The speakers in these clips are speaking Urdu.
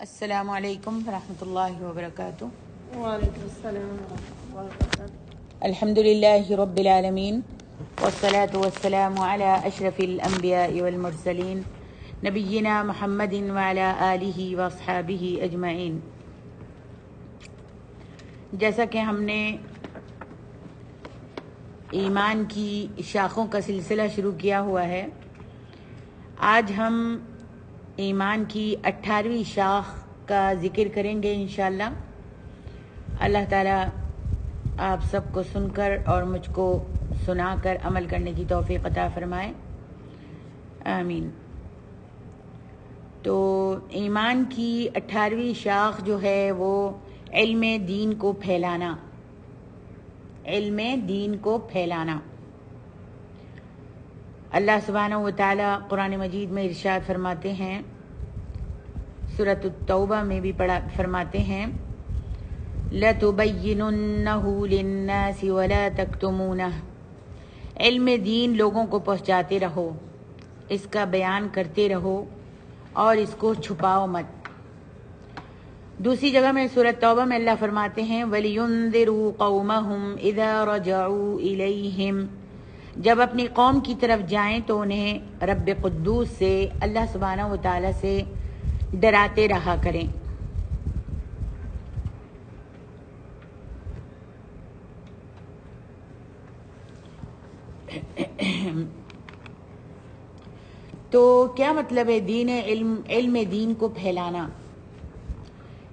السلام علیکم ورحمۃ اللہ وبرکاتہ۔ وعلیکم السلام ورحمۃ اللہ وبرکاتہ۔ الحمد للہ رب العالمین والصلاة والسلام علی اشرف الانبیاء والمرسلین نبینا محمد وعلی آلہ واصحابہ اجمعین۔ جیسا کہ ہم نے ایمان کی شاخوں کا سلسلہ شروع کیا ہوا ہے، آج ہم ایمان کی 18ویں شاخ کا ذکر کریں گے انشاءاللہ۔ اللہ تعالیٰ آپ سب کو سن کر اور مجھ کو سنا کر عمل کرنے کی توفیق عطا فرمائے، آمین۔ تو ایمان کی 18ویں شاخ جو ہے وہ علم دین کو پھیلانا، علم دین کو پھیلانا۔ اللہ سبحانہ و تعالی قرآن مجید میں ارشاد فرماتے ہیں، سورۃ التوبہ میں بھی فرماتے ہیں لَتُبَيِّنُنَّهُ لِلنَّاسِ وَلَا تَكْتُمُونَهُ، علم دین لوگوں کو پہنچاتے رہو، اس کا بیان کرتے رہو اور اس کو چھپاؤ مت۔ دوسری جگہ میں سورۃ توبہ میں اللہ فرماتے ہیں وَلِيُنذِرُوا قَوْمَهُمْ إِذَا رَجَعُوا إِلَيْهِمْ، جب اپنی قوم کی طرف جائیں تو انہیں رب قدوس سے، اللہ سبحانہ و تعالی سے ڈراتے رہا کریں۔ تو کیا مطلب ہے علم دین کو پھیلانا؟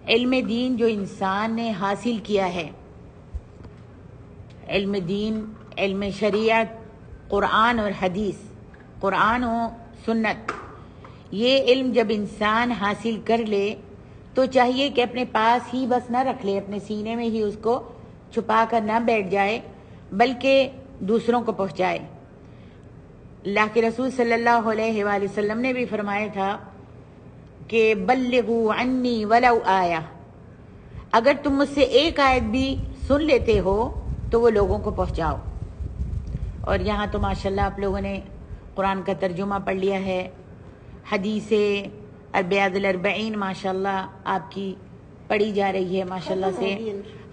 علم دین جو انسان نے حاصل کیا ہے، علم دین، علم شریعت، قرآن اور حدیث، قرآن و سنت، یہ علم جب انسان حاصل کر لے تو چاہیے کہ اپنے پاس ہی بس نہ رکھ لے، اپنے سینے میں ہی اس کو چھپا کر نہ بیٹھ جائے، بلکہ دوسروں کو پہنچائے۔ اللہ کے رسول صلی اللہ علیہ وآلہ وسلم نے بھی فرمایا تھا کہ بلغوا عنی ولو آیہ، اگر تم مجھ سے ایک آیت بھی سن لیتے ہو تو وہ لوگوں کو پہنچاؤ۔ اور یہاں تو ماشاءاللہ آپ لوگوں نے قرآن کا ترجمہ پڑھ لیا ہے، حدیث اربعۃ الاربعین ماشاءاللہ آپ کی پڑھی جا رہی ہے، ماشاءاللہ سے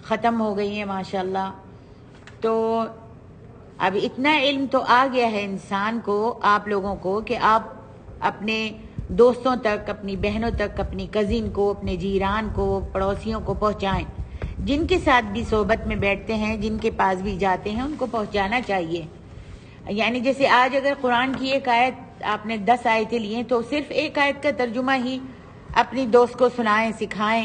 ختم ہو گئی ہیں ماشاءاللہ۔ تو اب اتنا علم تو آ گیا ہے انسان کو، آپ لوگوں کو، کہ آپ اپنے دوستوں تک، اپنی بہنوں تک، اپنی کزن کو، اپنے جیران کو، پڑوسیوں کو پہنچائیں، جن کے ساتھ بھی صحبت میں بیٹھتے ہیں، جن کے پاس بھی جاتے ہیں، ان کو پہنچانا چاہیے۔ یعنی جیسے آج اگر قرآن کی ایک آیت آپ نے 10 آیتیں لی ہیں تو صرف ایک آیت کا ترجمہ ہی اپنی دوست کو سنائیں، سکھائیں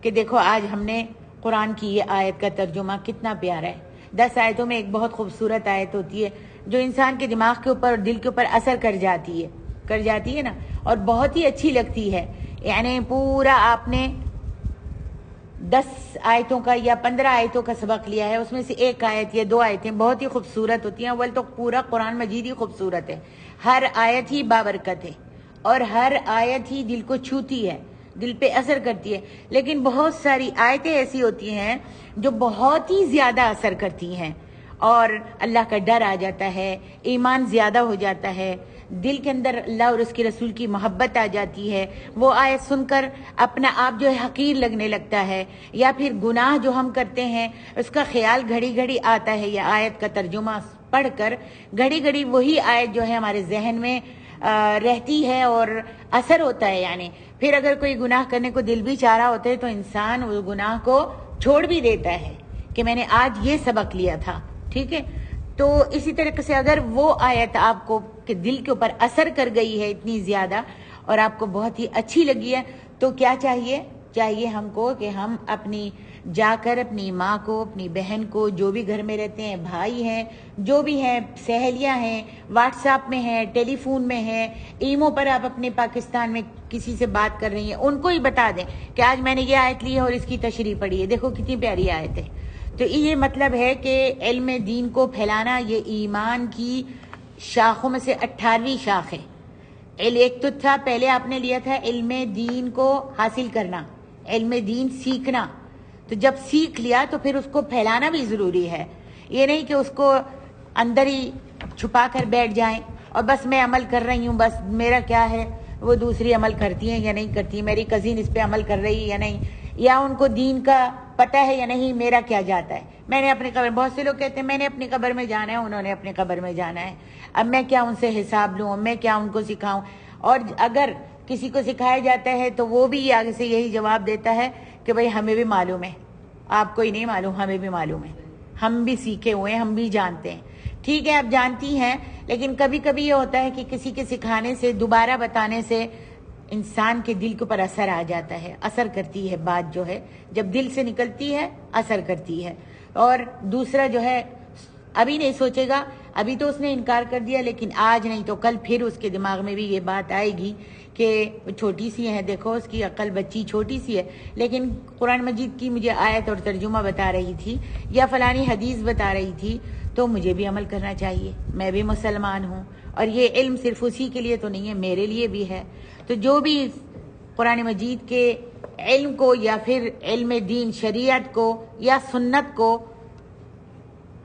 کہ دیکھو آج ہم نے قرآن کی یہ آیت کا ترجمہ کتنا پیارا ہے۔ 10 آیتوں میں ایک بہت خوبصورت آیت ہوتی ہے جو انسان کے دماغ کے اوپر اور دل کے اوپر اثر کر جاتی ہے نا، اور بہت ہی اچھی لگتی ہے۔ یعنی پورا آپ نے 10 آیتوں کا یا 15 آیتوں کا سبق لیا ہے، اس میں سے ایک آیت یا 2 آیتیں بہت ہی خوبصورت ہوتی ہیں۔ اول تو پورا قرآن مجید ہی خوبصورت ہے، ہر آیت ہی بابرکت ہے اور ہر آیت ہی دل کو چھوتی ہے، دل پہ اثر کرتی ہے۔ لیکن بہت ساری آیتیں ایسی ہوتی ہیں جو بہت ہی زیادہ اثر کرتی ہیں اور اللہ کا ڈر آ جاتا ہے، ایمان زیادہ ہو جاتا ہے، دل کے اندر اللہ اور اس کے رسول کی محبت آ جاتی ہے۔ وہ آیت سن کر اپنا آپ جو ہے حقیر لگنے لگتا ہے، یا پھر گناہ جو ہم کرتے ہیں اس کا خیال گھڑی گھڑی آتا ہے۔ یہ آیت کا ترجمہ پڑھ کر گھڑی گھڑی وہی آیت جو ہے ہمارے ذہن میں رہتی ہے اور اثر ہوتا ہے۔ یعنی پھر اگر کوئی گناہ کرنے کو دل بھی چاہ رہا ہوتا ہے تو انسان وہ گناہ کو چھوڑ بھی دیتا ہے کہ میں نے آج یہ سبق لیا تھا، ٹھیک ہے۔ تو اسی طریقے سے اگر وہ آیت آپ کو کہ دل کے اوپر اثر کر گئی ہے اتنی زیادہ اور آپ کو بہت ہی اچھی لگی ہے، تو کیا چاہیے ہم کو کہ ہم جا کر اپنی ماں کو، اپنی بہن کو، جو بھی گھر میں رہتے ہیں، بھائی ہیں، جو بھی ہیں، سہیلیاں ہیں، واٹس ایپ میں ہیں، ٹیلی فون میں ہیں، ایمو پر آپ اپنے پاکستان میں کسی سے بات کر رہی ہیں، ان کو ہی بتا دیں کہ آج میں نے یہ آیت لی ہے اور اس کی تشریح پڑھی ہے، دیکھو کتنی پیاری آیت ہے۔ تو یہ مطلب ہے کہ علم دین کو پھیلانا یہ ایمان کی شاخوں میں سے 18ویں شاخ ہے۔ ایک تو تھا، پہلے آپ نے لیا تھا علم دین کو حاصل کرنا، علم دین سیکھنا۔ تو جب سیکھ لیا تو پھر اس کو پھیلانا بھی ضروری ہے، یہ نہیں کہ اس کو اندر ہی چھپا کر بیٹھ جائیں اور بس میں عمل کر رہی ہوں، بس میرا کیا ہے، وہ دوسری عمل کرتی ہیں یا نہیں کرتی, میری کزن اس پہ عمل کر رہی ہے یا نہیں, یا ان کو دین کا پتہ ہے یا نہیں, میرا کیا جاتا ہے. میں نے اپنی قبر, بہت سے لوگ کہتے ہیں میں نے اپنی قبر میں جانا ہے, انہوں نے اپنی قبر میں جانا ہے, اب میں کیا ان سے حساب لوں, میں کیا ان کو سکھاؤں. اور اگر کسی کو سکھایا جاتا ہے تو وہ بھی آگے سے یہی جواب دیتا ہے کہ بھئی ہمیں بھی معلوم ہے, آپ کو ہی نہیں معلوم, ہمیں بھی معلوم ہے, ہم بھی سیکھے ہوئے ہیں, ہم بھی جانتے ہیں. ٹھیک ہے, آپ جانتی ہیں, لیکن کبھی کبھی یہ ہوتا ہے کہ کسی کے سکھانے سے, دوبارہ بتانے سے انسان کے دل کے اوپر اثر آ جاتا ہے, اثر کرتی ہے بات جو ہے, جب دل سے نکلتی ہے اثر کرتی ہے. اور دوسرا جو ہے ابھی نہیں سوچے گا, ابھی تو اس نے انکار کر دیا, لیکن آج نہیں تو کل پھر اس کے دماغ میں بھی یہ بات آئے گی کہ چھوٹی سی ہے, دیکھو اس کی عقل, بچی چھوٹی سی ہے, لیکن قرآن مجید کی مجھے آیت اور ترجمہ بتا رہی تھی یا فلانی حدیث بتا رہی تھی, تو مجھے بھی عمل کرنا چاہیے, میں بھی مسلمان ہوں. اور یہ علم صرف اسی کے لیے تو نہیں ہے, میرے لیے بھی ہے. تو جو بھی قرآن مجید کے علم کو یا پھر علم دین شریعت کو یا سنت کو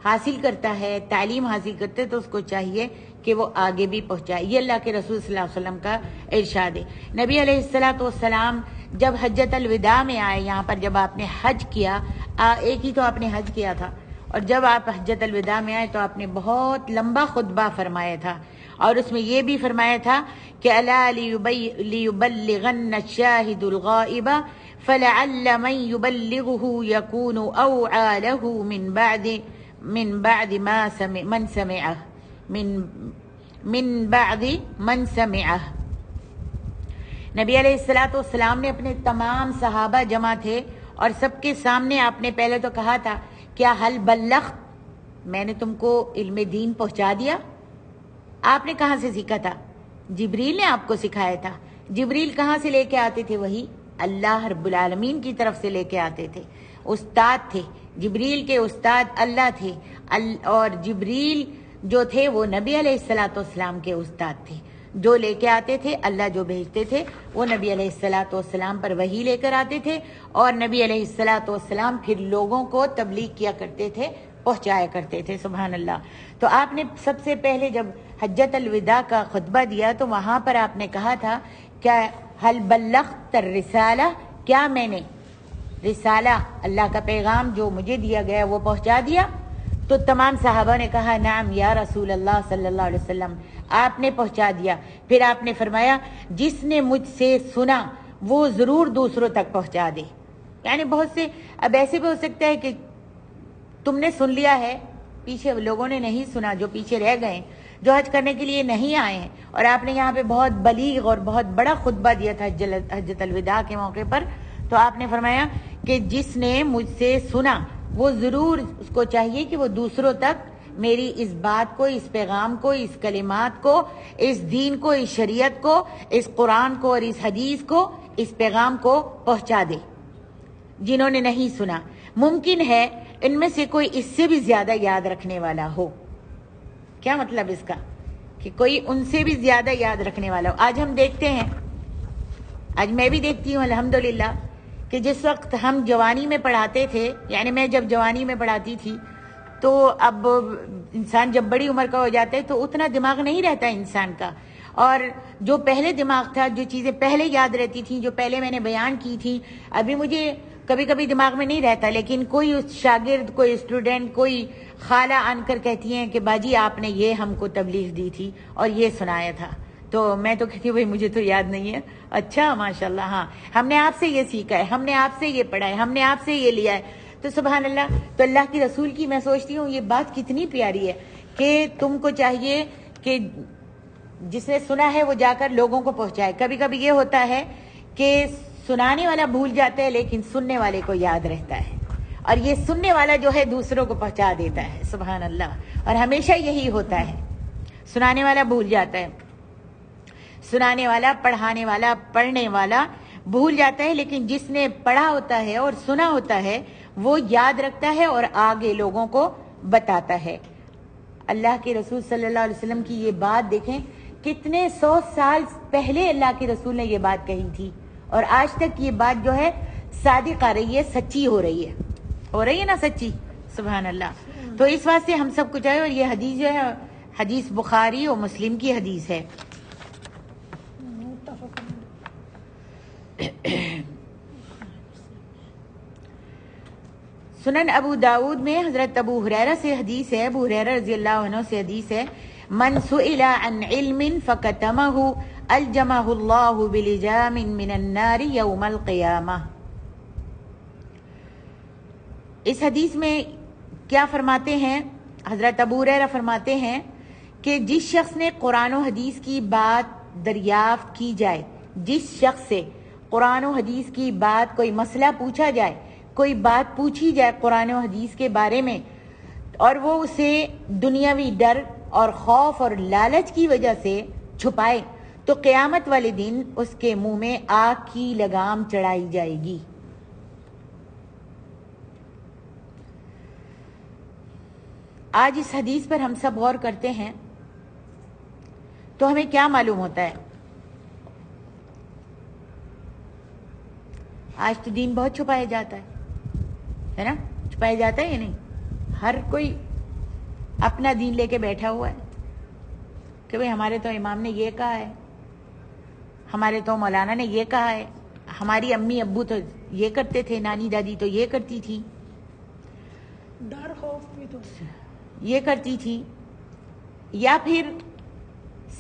حاصل کرتا ہے, تعلیم حاصل کرتے, تو اس کو چاہیے کہ وہ آگے بھی پہنچائے. یہ اللہ کے رسول صلی اللہ علیہ وسلم کا ارشاد ہے. نبی علیہ السلام جب حجۃ الوداع میں آئے, یہاں پر جب آپ نے حج کیا, ایک ہی تو آپ نے حج کیا تھا, اور جب آپ حجۃ الوداع میں آئے تو آپ نے بہت لمبا خطبہ فرمایا تھا, اور اس میں یہ بھی فرمایا تھا کہ الا لیبلغن الشاہد الغائب فلعل من يبلغه يكون اوعى له من بعد من سمعه. نبی علیہ السلام نے اپنے تمام صحابہ جمع تھے, اور سب کے سامنے آپ نے پہلے تو کہا تھا کیا حل بلغت, میں نے تم کو علم دین پہنچا دیا. آپ نے کہاں سے سیکھا تھا؟ جبریل نے آپ کو سکھایا تھا. جبریل کہاں سے لے کے آتے تھے؟ وہی اللہ رب العالمین کی طرف سے لے کے آتے تھے. استاد تھے, جبریل کے استاد اللہ تھے, اور جبریل جو تھے وہ نبی علیہ السلام کے استاد تھے. جو لے کے آتے تھے, اللہ جو بھیجتے تھے وہ نبی علیہ السلام پر وحی لے کر آتے تھے, اور نبی علیہ السلام پھر لوگوں کو تبلیغ کیا کرتے تھے, پہنچایا کرتے تھے. سبحان اللہ. تو آپ نے سب سے پہلے جب حجۃ الوداع کا خطبہ دیا تو وہاں پر آپ نے کہا تھا کیا حل بلغت الرسالہ, کیا میں نے رسالہ, اللہ کا پیغام جو مجھے دیا گیا وہ پہنچا دیا؟ تو تمام صحابہ نے کہا نعم یا رسول اللہ صلی اللہ علیہ وسلم, آپ نے پہنچا دیا. پھر آپ نے فرمایا جس نے مجھ سے سنا وہ ضرور دوسروں تک پہنچا دے. یعنی بہت سے اب ایسے بھی ہو سکتا ہے کہ تم نے سن لیا ہے, پیچھے لوگوں نے نہیں سنا, جو پیچھے رہ گئے, جو حج کرنے کے لیے نہیں آئے ہیں, اور آپ نے یہاں پہ بہت بلیغ اور بہت بڑا خطبہ دیا تھا حجۃ الوداع کے موقع پر. تو آپ نے فرمایا کہ جس نے مجھ سے سنا وہ ضرور اس کو چاہیے کہ وہ دوسروں تک میری اس بات کو, اس پیغام کو, اس کلمات کو, اس دین کو, اس شریعت کو, اس قرآن کو اور اس حدیث کو, اس پیغام کو پہنچا دے. جنہوں نے نہیں سنا, ممکن ہے ان میں سے کوئی اس سے بھی زیادہ یاد رکھنے والا ہو. کیا مطلب اس کا؟ کہ کوئی ان سے بھی زیادہ یاد رکھنے والا ہو. آج ہم دیکھتے ہیں, آج میں بھی دیکھتی ہوں الحمدللہ, کہ جس وقت ہم جوانی میں پڑھاتے تھے, یعنی میں جب جوانی میں پڑھاتی تھی, تو اب انسان جب بڑی عمر کا ہو جاتا ہے تو اتنا دماغ نہیں رہتا انسان کا, اور جو پہلے دماغ تھا, جو چیزیں پہلے یاد رہتی تھیں, جو پہلے میں نے بیان کی تھی, ابھی مجھے کبھی کبھی دماغ میں نہیں رہتا. لیکن کوئی شاگرد, کوئی اسٹوڈنٹ, کوئی خالہ آن کر کہتی ہیں کہ باجی آپ نے یہ ہم کو تبلیغ دی تھی اور یہ سنایا تھا, تو میں تو کہتی ہوں بھائی مجھے تو یاد نہیں ہے. اچھا ماشاءاللہ, ہاں ہم نے آپ سے یہ سیکھا ہے, ہم نے آپ سے یہ پڑھا ہے, ہم نے آپ سے یہ لیا ہے. تو سبحان اللہ. تو اللہ کی رسول کی میں سوچتی ہوں یہ بات کتنی پیاری ہے کہ تم کو چاہیے کہ جس نے سنا ہے وہ جا کر لوگوں کو پہنچائے. کبھی کبھی یہ ہوتا ہے کہ سنانے والا بھول جاتا ہے لیکن سننے والے کو یاد رہتا ہے, اور یہ سننے والا جو ہے دوسروں کو پہنچا دیتا ہے. سبحان اللہ. اور ہمیشہ یہی ہوتا ہے, سنانے والا بھول جاتا ہے, سنانے والا, پڑھانے والا, پڑھنے والا بھول جاتا ہے, لیکن جس نے پڑھا ہوتا ہے اور سنا ہوتا ہے وہ یاد رکھتا ہے اور آگے لوگوں کو بتاتا ہے. اللہ کے رسول صلی اللہ علیہ وسلم کی یہ بات دیکھیں, کتنے 100 سال پہلے اللہ کے رسول نے یہ بات کہی تھی, اور آج تک یہ بات جو ہے صادق آ رہی ہے, سچی ہو رہی ہے نا سچی. سبحان اللہ. تو اس واسطے ہم سب کو چاہیے, اور یہ حدیث جو ہے حدیث بخاری اور مسلم کی حدیث ہے. متفق سنن ابو داود میں حضرت ابو ہریرہ سے حدیث ہے، ابو ہریرہ رضی اللہ عنہ سے حدیث ہے، من سئل عن علم فکتمہ الجمہ اللہ بلجام من النار یوم القیامہ۔ اس حدیث میں کیا فرماتے ہیں؟ حضرت ابو ہریرہ فرماتے ہیں کہ جس شخص نے قرآن و حدیث کی بات دریافت کی جائے، جس شخص سے قرآن و حدیث کی بات، کوئی مسئلہ پوچھا جائے، کوئی بات پوچھی جائے قرآن و حدیث کے بارے میں، اور وہ اسے دنیاوی ڈر اور خوف اور لالچ کی وجہ سے چھپائے، تو قیامت والے دن اس کے منہ میں آگ کی لگام چڑھائی جائے گی۔ آج اس حدیث پر ہم سب غور کرتے ہیں تو ہمیں کیا معلوم ہوتا ہے؟ آج تو دین بہت چھپایا جاتا ہے نا؟ چھپایا جاتا ہے یا نہیں؟ ہر کوئی اپنا دین لے کے بیٹھا ہوا ہے کہ بھئی ہمارے تو امام نے یہ کہا ہے، ہمارے تو مولانا نے یہ کہا ہے، ہماری امی ابو تو یہ کرتے تھے، نانی دادی تو یہ کرتی تھی، ڈر خوف بھی تو یہ کرتی تھی۔ یا پھر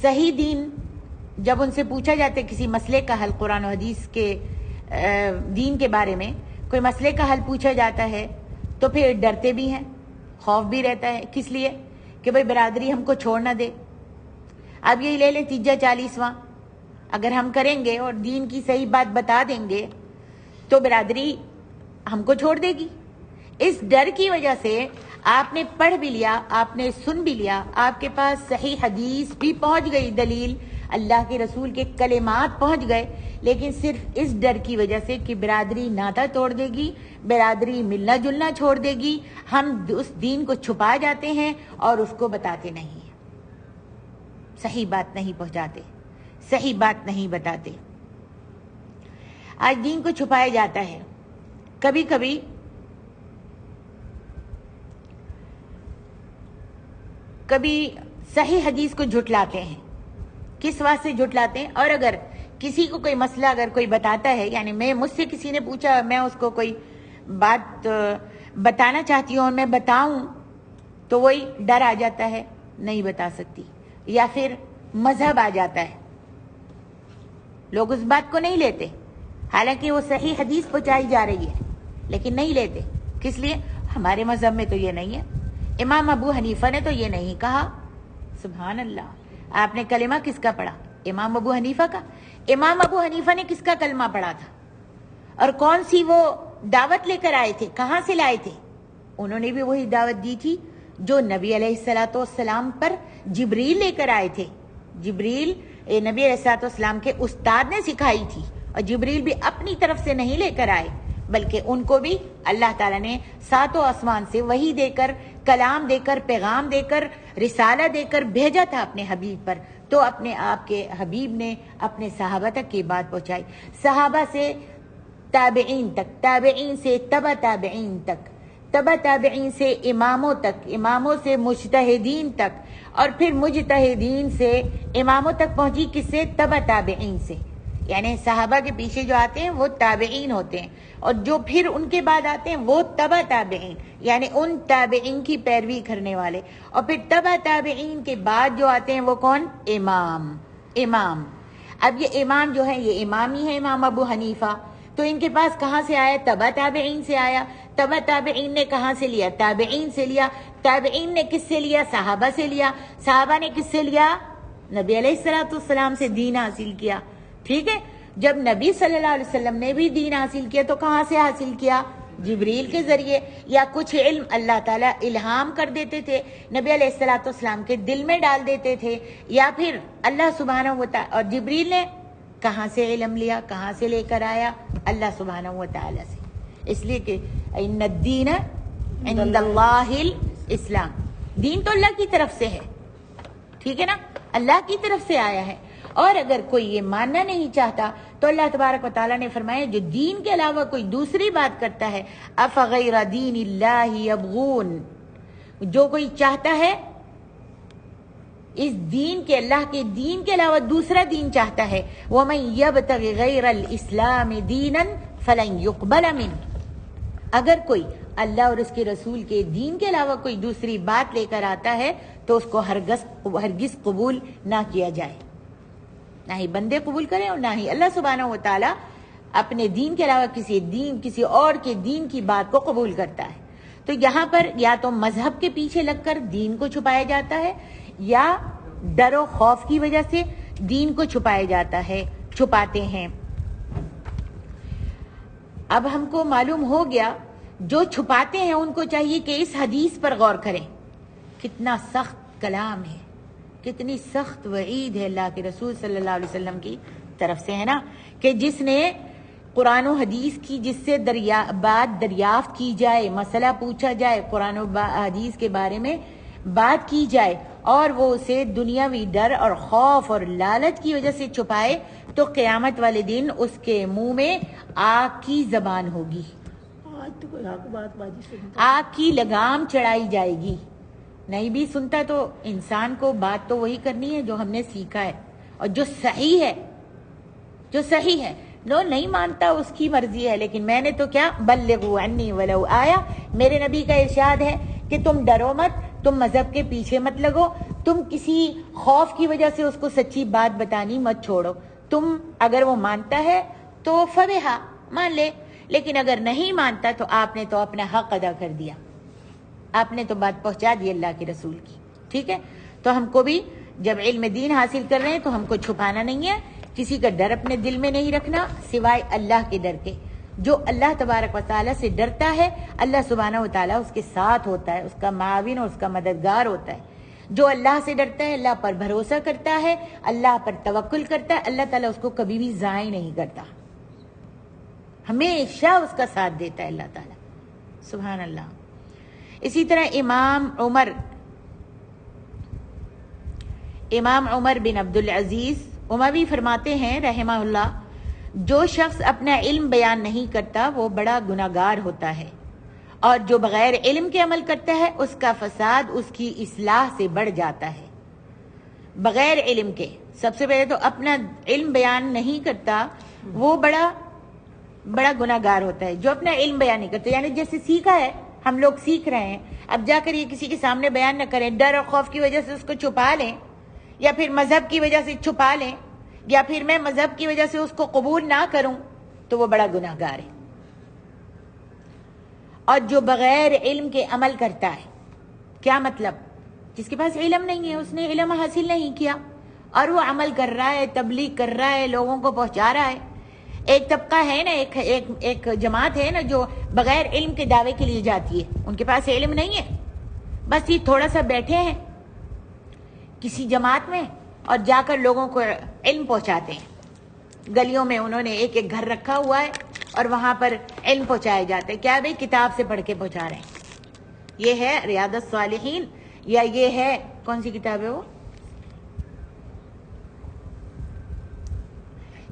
صحیح دین جب ان سے پوچھا جاتا ہے کسی مسئلے کا حل، قرآن و حدیث کے دین کے بارے میں کوئی مسئلے کا حل پوچھا جاتا ہے تو پھر ڈرتے بھی ہیں، خوف بھی رہتا ہے۔ کس لیے؟ کہ بھئی برادری ہم کو چھوڑ نہ دے۔ اب یہی لے لیں تیجا 40واں، اگر ہم کریں گے اور دین کی صحیح بات بتا دیں گے تو برادری ہم کو چھوڑ دے گی۔ اس ڈر کی وجہ سے آپ نے پڑھ بھی لیا، آپ نے سن بھی لیا، آپ کے پاس صحیح حدیث بھی پہنچ گئی، دلیل اللہ کے رسول کے کلمات پہنچ گئے، لیکن صرف اس ڈر کی وجہ سے کہ برادری ناطہ توڑ دے گی، برادری ملنا جلنا چھوڑ دے گی، ہم اس دین کو چھپا جاتے ہیں اور اس کو بتاتے نہیں ہیں، صحیح بات نہیں پہنچاتے، صحیح بات نہیں بتاتے۔ آج دین کو چھپایا جاتا ہے۔ کبھی کبھی صحیح حدیث کو جھٹلاتے ہیں۔ کس واسطے جھٹلاتے ہیں؟ اور اگر کسی کو کوئی مسئلہ اگر کوئی بتاتا ہے، یعنی مجھ سے کسی نے پوچھا، میں اس کو کوئی بات بتانا چاہتی ہوں اور میں بتاؤں تو وہی ڈر آ جاتا ہے، نہیں بتا سکتی، یا پھر مذہب آ جاتا ہے، لوگ اس بات کو نہیں لیتے، حالانکہ وہ صحیح حدیث پہنچائی جا رہی ہے لیکن نہیں لیتے۔ کس لیے؟ ہمارے مذہب میں تو یہ نہیں ہے، امام ابو حنیفہ نے تو یہ نہیں کہا۔ سبحان اللہ، آپ نے کلمہ کس کا پڑھا؟ امام ابو حنیفہ کا۔ امام ابو حنیفہ نے کس کا کلمہ پڑھا تھا؟ اور کون سی وہ دعوت لے کر آئے تھے؟ کہاں سے لائے تھے؟ انہوں نے بھی وہی دعوت دی تھی جو نبی علیہ السلام پر جبریل لے کر آئے تھے۔ جبریل نبی علیہ السلام کے استاد نے سکھائی تھی، اور جبریل بھی اپنی طرف سے نہیں لے کر آئے، بلکہ ان کو بھی اللہ تعالیٰ نے ساتوں آسمان سے وحی دے کر، کلام دے کر، پیغام دے کر، رسالہ دے کر بھیجا تھا اپنے حبیب پر۔ تو اپنے آپ کے حبیب نے اپنے صحابہ تک کی بات پہنچائی، صحابہ سے تابعین تک، تابعین سے تبع تابعین تک، تبع تابعین سے اماموں تک، اماموں سے مجتہدین تک، اور پھر مجتہدین سے اماموں تک پہنچی، کس سے؟ تبع تابعین سے۔ یعنی صحابہ کے پیچھے جو آتے ہیں وہ تابعین ہوتے ہیں، اور جو پھر ان کے بعد آتے ہیں وہ تبع تابعین، یعنی ان تابعین کی پیروی کرنے والے، اور پھر تبع تابعین کے بعد جو آتے ہیں وہ کون؟ امام۔ اب یہ امام جو ہے یہ امام ہی ہے، امام ابو حنیفہ، تو ان کے پاس کہاں سے آیا؟ تبع تابعین سے آیا۔ تبع تابعین نے کہاں سے لیا؟ تابعین سے لیا۔ تابعین نے کس سے لیا؟ صحابہ سے لیا۔ صحابہ نے کس سے لیا؟ نبی علیہ السلام سے دین حاصل کیا۔ ٹھیک ہے، جب نبی صلی اللہ علیہ وسلم نے بھی دین حاصل کیا تو کہاں سے حاصل کیا؟ جبریل کے ذریعے، یا کچھ علم اللہ تعالیٰ الہام کر دیتے تھے، نبی علیہ السلام کے دل میں ڈال دیتے تھے، یا پھر اللہ سبحانہ و تعالیٰ، اور جبریل نے کہاں سے علم لیا، کہاں سے لے کر آیا؟ اللہ سبحانہ و تعالیٰ سے۔ اس لیے کہ ان الدین عند اللہ الاسلام، دین تو اللہ کی طرف سے ہے، ٹھیک ہے نا، اللہ کی طرف سے آیا ہے۔ اور اگر کوئی یہ ماننا نہیں چاہتا تو اللہ تبارک و تعالیٰ نے فرمایا جو دین کے علاوہ کوئی دوسری بات کرتا ہے، افغیر دین اللہ یبغون، جو کوئی چاہتا ہے اس دین کے، اللہ کے دین کے علاوہ دوسرا دین چاہتا ہے، وَمَن يَبْتَغِ غَيْرَ الْإِسْلَامِ دِينًا فَلَن يُقْبَلَ مِنْهُ، اگر کوئی اللہ اور اس کے رسول کے دین کے علاوہ کوئی دوسری بات لے کر آتا ہے تو اس کو ہرگز قبول نہ کیا جائے، نہ ہی بندے قبول کریں اور نہ ہی اللہ سبحانہ و تعالی اپنے دین کے علاوہ کسی اور کے دین کی بات کو قبول کرتا ہے۔ تو یہاں پر یا تو مذہب کے پیچھے لگ کر دین کو چھپایا جاتا ہے، یا ڈر و خوف کی وجہ سے دین کو چھپاتے ہیں۔ اب ہم کو معلوم ہو گیا جو چھپاتے ہیں ان کو چاہیے کہ اس حدیث پر غور کریں، کتنا سخت کلام ہے، کتنی سخت وعید ہے اللہ کے رسول صلی اللہ علیہ وسلم کی طرف سے، ہے نا، کہ جس نے قرآن و حدیث کی جس سے بات دریافت کی جائے، مسئلہ پوچھا جائے، قرآن و حدیث کے بارے میں بات کی جائے اور وہ اسے دنیاوی ڈر اور خوف اور لالچ کی وجہ سے چھپائے تو قیامت والے دن اس کے منہ میں آگ کی زبان ہوگی، آج تو کوئی حق بات بازی سنتا آگ کی لگام چڑھائی جائے گی۔ نہیں بھی سنتا تو انسان کو بات تو وہی کرنی ہے جو ہم نے سیکھا ہے اور جو صحیح ہے، جو نہیں مانتا اس کی مرضی ہے، لیکن میں نے تو کیا، بلغوا عنی ولو آیا، میرے نبی کا ارشاد ہے کہ تم ڈرو مت، تم مذہب کے پیچھے مت لگو، تم کسی خوف کی وجہ سے اس کو سچی بات بتانی مت چھوڑو، تم اگر وہ مانتا ہے تو فبہا، مان لے، لیکن اگر نہیں مانتا تو آپ نے تو اپنا حق ادا کر دیا، آپ نے تو بات پہنچا دی اللہ کے رسول کی، ٹھیک ہے۔ تو ہم کو بھی جب علم دین حاصل کر رہے ہیں تو ہم کو چھپانا نہیں ہے، کسی کا ڈر اپنے دل میں نہیں رکھنا سوائے اللہ کے ڈر کے۔ جو اللہ تبارک و تعالیٰ سے ڈرتا ہے اللہ سبحانہ و تعالیٰ اس کے ساتھ ہوتا ہے، اس کا معاون اور اس کا مددگار ہوتا ہے۔ جو اللہ سے ڈرتا ہے، اللہ پر بھروسہ کرتا ہے، اللہ پر توکل کرتا ہے، اللہ تعالیٰ اس کو کبھی بھی ضائع نہیں کرتا، ہمیشہ اس کا ساتھ دیتا ہے اللہ تعالیٰ، سبحان اللہ۔ اسی طرح امام عمر بن عبدالعزیز اموی فرماتے ہیں رحمہ اللہ، جو شخص اپنا علم بیان نہیں کرتا وہ بڑا گناہگار ہوتا ہے، اور جو بغیر علم کے عمل کرتا ہے اس کا فساد اس کی اصلاح سے بڑھ جاتا ہے۔ بغیر علم کے، سب سے پہلے تو اپنا علم بیان نہیں کرتا وہ بڑا گناہگار ہوتا ہے، جو اپنا علم بیان نہیں کرتا، یعنی جیسے سیکھا ہے، ہم لوگ سیکھ رہے ہیں، اب جا کر یہ کسی کے سامنے بیان نہ کریں، ڈر اور خوف کی وجہ سے اس کو چھپا لیں، یا پھر مذہب کی وجہ سے چھپا لیں، یا پھر میں مذہب کی وجہ سے اس کو قبول نہ کروں، تو وہ بڑا گناہگار ہے۔ اور جو بغیر علم کے عمل کرتا ہے، کیا مطلب؟ جس کے پاس علم نہیں ہے، اس نے علم حاصل نہیں کیا اور وہ عمل کر رہا ہے، تبلیغ کر رہا ہے، لوگوں کو پہنچا رہا ہے۔ ایک طبقہ ہے نا، ایک جماعت ہے نا جو بغیر علم کے دعوے کے لیے جاتی ہے، ان کے پاس علم نہیں ہے، بس یہ تھوڑا سا بیٹھے ہیں کسی جماعت میں اور جا کر لوگوں کو علم پہنچاتے ہیں۔ گلیوں میں انہوں نے ایک گھر رکھا ہوا ہے اور وہاں پر علم پہنچائے جاتے ہیں، کیا بھئی کتاب سے پڑھ کے پہنچا رہے ہیں۔ یہ ہے ریاض الصالحین، یا یہ ہے کون سی کتاب ہے وہ،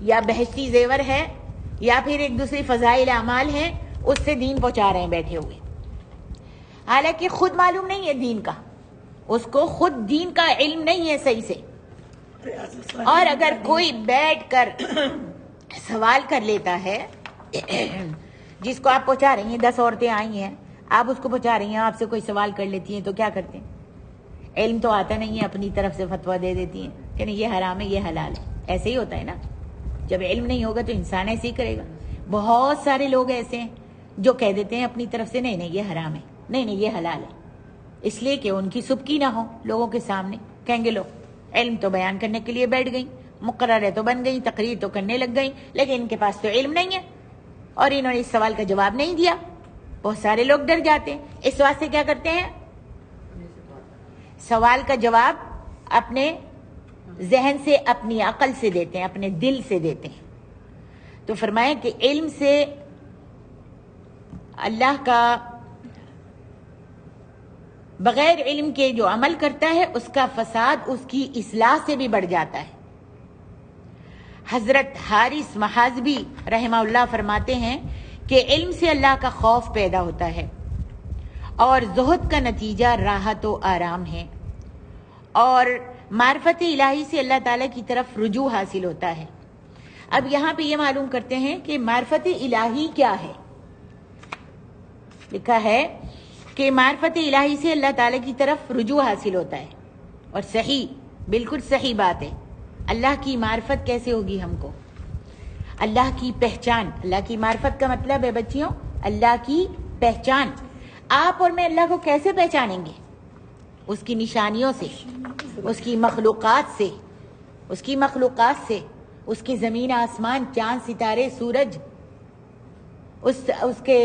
یا بہشتی زیور ہے، یا پھر ایک دوسری فضائل اعمال ہیں، اس سے دین پہنچا رہے ہیں بیٹھے ہوئے، حالانکہ خود معلوم نہیں ہے دین کا، اس کو خود دین کا علم نہیں ہے صحیح سے۔ اور اگر کوئی بیٹھ کر سوال کر لیتا ہے، جس کو آپ پہنچا رہی ہیں، 10 عورتیں آئی ہیں، آپ اس کو پہنچا رہی ہیں، آپ سے کوئی سوال کر لیتی ہیں تو کیا کرتے ہیں؟ علم تو آتا نہیں ہے، اپنی طرف سے فتویٰ دے دیتی ہیں کہ نہیں یہ حرام ہے، یہ حلال ہے۔ ایسے ہی ہوتا ہے نا، جب علم نہیں ہوگا تو انسان ایسے ہی کرے گا۔ بہت سارے لوگ ایسے ہیں جو کہہ دیتے ہیں اپنی طرف سے نہیں یہ حرام ہے، نہیں یہ حلال ہے، اس لیے کہ ان کی سبکی نہ ہو لوگوں کے سامنے، کہیں گے لوگ علم تو بیان کرنے کے لیے بیٹھ گئیں، مقررہ تو بن گئیں، تقریر تو کرنے لگ گئیں، لیکن ان کے پاس تو علم نہیں ہے اور انہوں نے اس سوال کا جواب نہیں دیا۔ بہت سارے لوگ ڈر جاتے ہیں، اس واسطے کیا کرتے ہیں، سوال کا جواب اپنے ذہن سے، اپنی عقل سے دیتے ہیں، اپنے دل سے دیتے ہیں۔ تو فرمائیں کہ علم سے اللہ کا، بغیر علم کے جو عمل کرتا ہے اس کا فساد اس کی اصلاح سے بھی بڑھ جاتا ہے۔ حضرت حارث محاذبی رحمہ اللہ فرماتے ہیں کہ علم سے اللہ کا خوف پیدا ہوتا ہے اور زہد کا نتیجہ راحت و آرام ہے، اور معرفت الہی سے اللہ تعالیٰ کی طرف رجوع حاصل ہوتا ہے۔ اب یہاں پہ یہ معلوم کرتے ہیں کہ معرفت الہی کیا ہے۔ لکھا ہے کہ معرفت الہی سے اللہ تعالیٰ کی طرف رجوع حاصل ہوتا ہے، اور صحیح، بالکل صحیح بات ہے۔ اللہ کی معرفت کیسے ہوگی ہم کو؟ اللہ کی پہچان، اللہ کی معرفت کا مطلب ہے بچیوں اللہ کی پہچان۔ آپ اور میں اللہ کو کیسے پہچانیں گے؟ اس کی نشانیوں سے، اس کی مخلوقات سے، اس کی مخلوقات سے، اس کے زمین آسمان، چاند ستارے، سورج، اس کے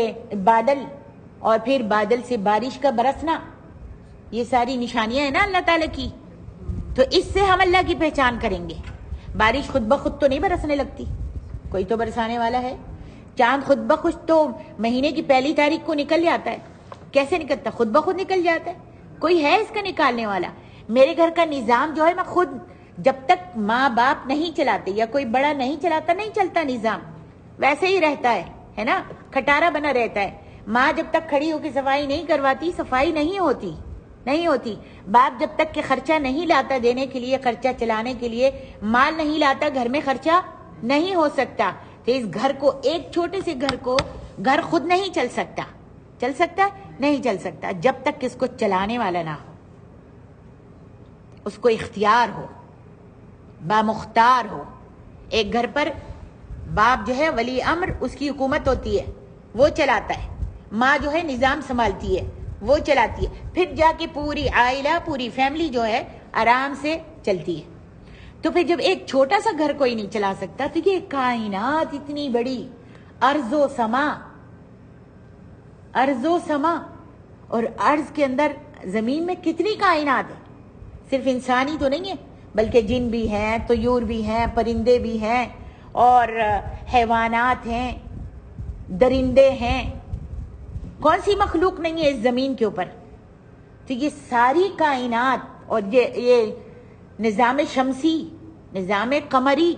بادل، اور پھر بادل سے بارش کا برسنا، یہ ساری نشانیاں ہیں نا اللہ تعالیٰ کی۔ تو اس سے ہم اللہ کی پہچان کریں گے۔ بارش خود بخود تو نہیں برسنے لگتی، کوئی تو برسانے والا ہے۔ چاند خود بخود تو مہینے کی 1 تاریخ کو نکل جاتا ہے۔ کیسے نکلتا؟ خود بخود نکل جاتا ہے، کوئی ہے اس کا نکالنے والا۔ میرے گھر کا نظام جو ہے میں خود، جب تک ماں باپ نہیں چلاتے یا کوئی بڑا نہیں چلاتا نہیں چلتا نظام، ویسے ہی رہتا ہے نا، کھٹارا بنا رہتا ہے۔ ماں جب تک کھڑی ہو کے صفائی نہیں کرواتی صفائی نہیں ہوتی۔ باپ جب تک کہ خرچہ نہیں لاتا دینے کے لیے، خرچہ چلانے کے لیے مال نہیں لاتا، گھر میں خرچہ نہیں ہو سکتا۔ تو اس گھر کو، ایک چھوٹے سے گھر کو، گھر خود نہیں چل سکتا نہیں چل سکتا جب تک کہ اس کو چلانے والا نہ ہو، اس کو اختیار ہو، بامختار ہو۔ ایک گھر پر باپ جو ہے ولی امر، اس کی حکومت ہوتی ہے، وہ چلاتا ہے۔ ماں جو ہے نظام سنبھالتی ہے، وہ چلاتی ہے، پھر جا کے پوری عائلہ، پوری فیملی جو ہے آرام سے چلتی ہے۔ تو پھر جب ایک چھوٹا سا گھر کوئی نہیں چلا سکتا، تو یہ کائنات اتنی بڑی، ارض و سما، اور ارض کے اندر زمین میں کتنی کائنات ہے، صرف انسانی تو نہیں ہے، بلکہ جن بھی ہیں، طیور بھی ہیں، پرندے بھی ہیں، اور حیوانات ہیں، درندے ہیں۔ کون سی مخلوق نہیں ہے اس زمین کے اوپر؟ تو یہ ساری کائنات، اور یہ نظام شمسی، نظام قمری،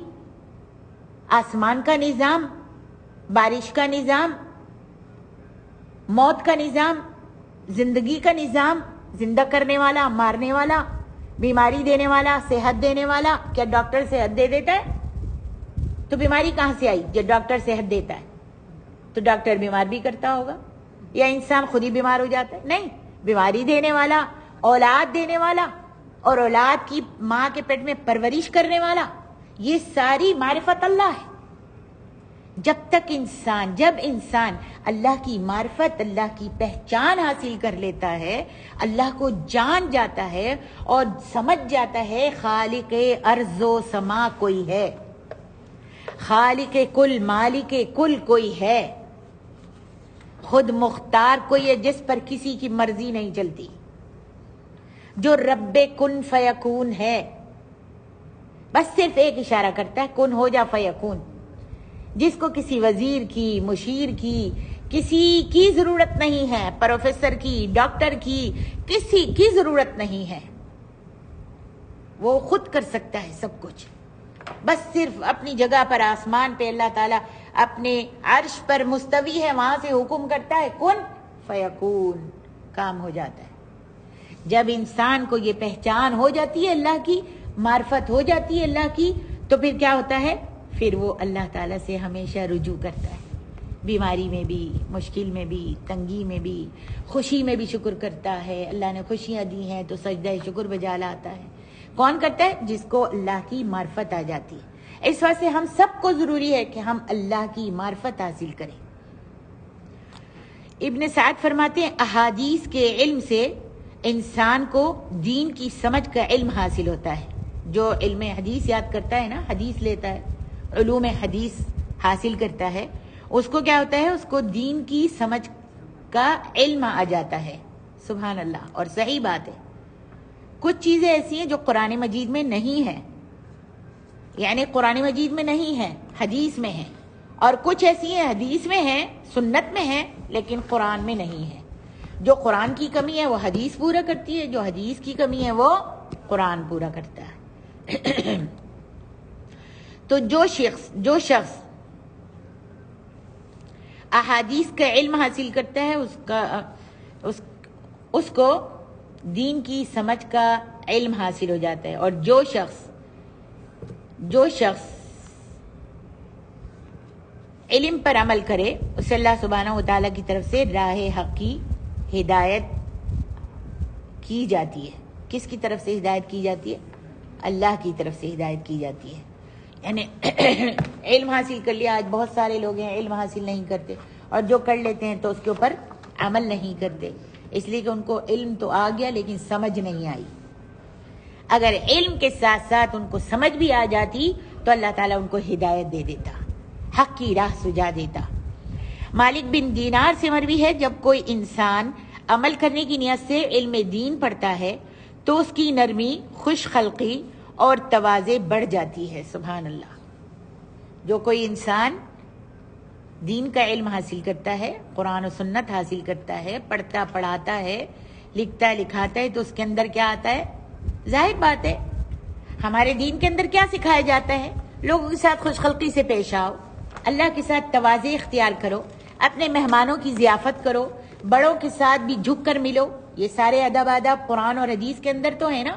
آسمان کا نظام، بارش کا نظام، موت کا نظام، زندگی کا نظام، زندہ کرنے والا، مارنے والا، بیماری دینے والا، صحت دینے والا۔ کیا ڈاکٹر صحت دے دیتا ہے؟ تو بیماری کہاں سے آئی؟ جب ڈاکٹر صحت دیتا ہے تو ڈاکٹر بیمار بھی کرتا ہوگا، یا انسان خود ہی بیمار ہو جاتا ہے؟ نہیں، بیماری دینے والا، اولاد دینے والا، اور اولاد کی ماں کے پیٹ میں پرورش کرنے والا، یہ ساری معرفت اللہ ہے۔ جب انسان اللہ کی معرفت، اللہ کی پہچان حاصل کر لیتا ہے، اللہ کو جان جاتا ہے اور سمجھ جاتا ہے خالق ارض و سما کوئی ہے، خالق کل، مالک کل کوئی ہے، خود مختار کوئی ہے جس پر کسی کی مرضی نہیں چلتی، جو رب کن فیکون ہے، بس صرف ایک اشارہ کرتا ہے، کن ہو جا فیکون، جس کو کسی وزیر کی، مشیر کی، کسی کی ضرورت نہیں ہے، پروفیسر کی، ڈاکٹر کی، کسی کی ضرورت نہیں ہے، وہ خود کر سکتا ہے سب کچھ۔ بس صرف اپنی جگہ پر آسمان پہ اللہ تعالیٰ اپنے عرش پر مستوی ہے، وہاں سے حکم کرتا ہے کن فیکون، کام ہو جاتا ہے۔ جب انسان کو یہ پہچان ہو جاتی ہے، اللہ کی معرفت ہو جاتی ہے اللہ کی، تو پھر کیا ہوتا ہے؟ پھر وہ اللہ تعالیٰ سے ہمیشہ رجوع کرتا ہے، بیماری میں بھی، مشکل میں بھی، تنگی میں بھی، خوشی میں بھی شکر کرتا ہے۔ اللہ نے خوشیاں دی ہیں تو سجدہ شکر بجا لاتا ہے۔ کون کرتا ہے؟ جس کو اللہ کی معرفت آ جاتی ہے۔ اس واسطے ہم سب کو ضروری ہے کہ ہم اللہ کی معرفت حاصل کریں۔ ابن سعد فرماتے ہیں احادیث کے علم سے انسان کو دین کی سمجھ کا علم حاصل ہوتا ہے۔ جو علم حدیث یاد کرتا ہے نا، حدیث لیتا ہے، علوم حدیث حاصل کرتا ہے، اس کو کیا ہوتا ہے؟ اس کو دین کی سمجھ کا علم آ جاتا ہے۔ سبحان اللہ۔ اور صحیح بات ہے، کچھ چیزیں ایسی ہیں جو قرآن مجید میں نہیں ہیں، یعنی قرآن مجید میں نہیں ہیں، حدیث میں ہیں، اور کچھ ایسی ہیں حدیث میں ہیں، سنت میں ہیں، لیکن قرآن میں نہیں ہے۔ جو قرآن کی کمی ہے وہ حدیث پورا کرتی ہے، جو حدیث کی کمی ہے وہ قرآن پورا کرتا ہے۔ تو جو شخص احادیث کا علم حاصل کرتا ہے، اس کو دین کی سمجھ کا علم حاصل ہو جاتا ہے۔ اور جو شخص علم پر عمل کرے اسے اللہ سبحانہ و تعالیٰ کی طرف سے راہ حق کی ہدایت کی جاتی ہے۔ کس کی طرف سے ہدایت کی جاتی ہے؟ اللہ کی طرف سے ہدایت کی جاتی ہے۔ یعنی علم حاصل کر لیا، آج بہت سارے لوگ ہیں علم حاصل نہیں کرتے، اور جو کر لیتے ہیں تو اس کے اوپر عمل نہیں کرتے، اس لیے کہ ان کو علم تو آ گیا لیکن سمجھ نہیں آئی۔ اگر علم کے ساتھ ساتھ ان کو سمجھ بھی آ جاتی تو اللہ تعالیٰ ان کو ہدایت دے دیتا، حق کی راہ سجا دیتا۔ مالک بن دینار سے مروی ہے، جب کوئی انسان عمل کرنے کی نیت سے علم دین پڑھتا ہے تو اس کی نرمی، خوش خلقی اور تواضع بڑھ جاتی ہے۔ سبحان اللہ۔ جو کوئی انسان دین کا علم حاصل کرتا ہے، قرآن و سنت حاصل کرتا ہے، پڑھتا پڑھاتا ہے، لکھتا ہے لکھاتا ہے، تو اس کے اندر کیا آتا ہے؟ ظاہر بات ہے ہمارے دین کے اندر کیا سکھایا جاتا ہے؟ لوگوں کے ساتھ خوش خلقی سے پیش آؤ، اللہ کے ساتھ تواضع اختیار کرو، اپنے مہمانوں کی ضیافت کرو، بڑوں کے ساتھ بھی جھک کر ملو۔ یہ سارے ادب آداب قرآن اور حدیث کے اندر تو ہے نا۔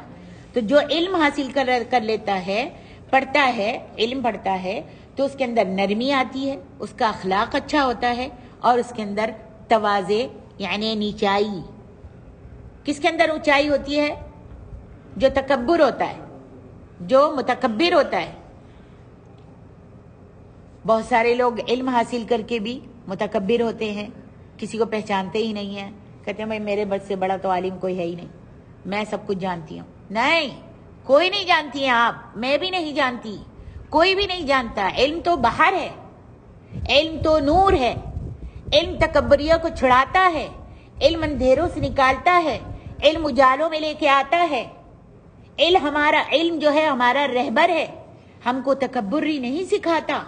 تو جو علم حاصل کر لیتا ہے، پڑھتا ہے، علم پڑھتا ہے، تو اس کے اندر نرمی آتی ہے، اس کا اخلاق اچھا ہوتا ہے، اور اس کے اندر تواضع یعنی نیچائی۔ کس کے اندر اونچائی ہوتی ہے؟ جو تکبر ہوتا ہے، جو متکبر ہوتا ہے۔ بہت سارے لوگ علم حاصل کر کے بھی متکبر ہوتے ہیں، کسی کو پہچانتے ہی نہیں ہیں، کہتے ہیں بھائی میرے بس سے بڑا تو عالم کوئی ہے ہی نہیں، میں سب کچھ جانتی ہوں۔ نہیں، کوئی نہیں جانتی ہیں آپ، میں بھی نہیں جانتی، کوئی بھی نہیں جانتا۔ علم تو باہر ہے، علم تو نور ہے، علم تکبریہ کو چھڑاتا ہے، علم اندھیروں سے نکالتا ہے، علم اجالوں میں لے کے آتا ہے۔ علم جو ہے ہمارا رہبر ہے، ہم کو تکبری نہیں سکھاتا،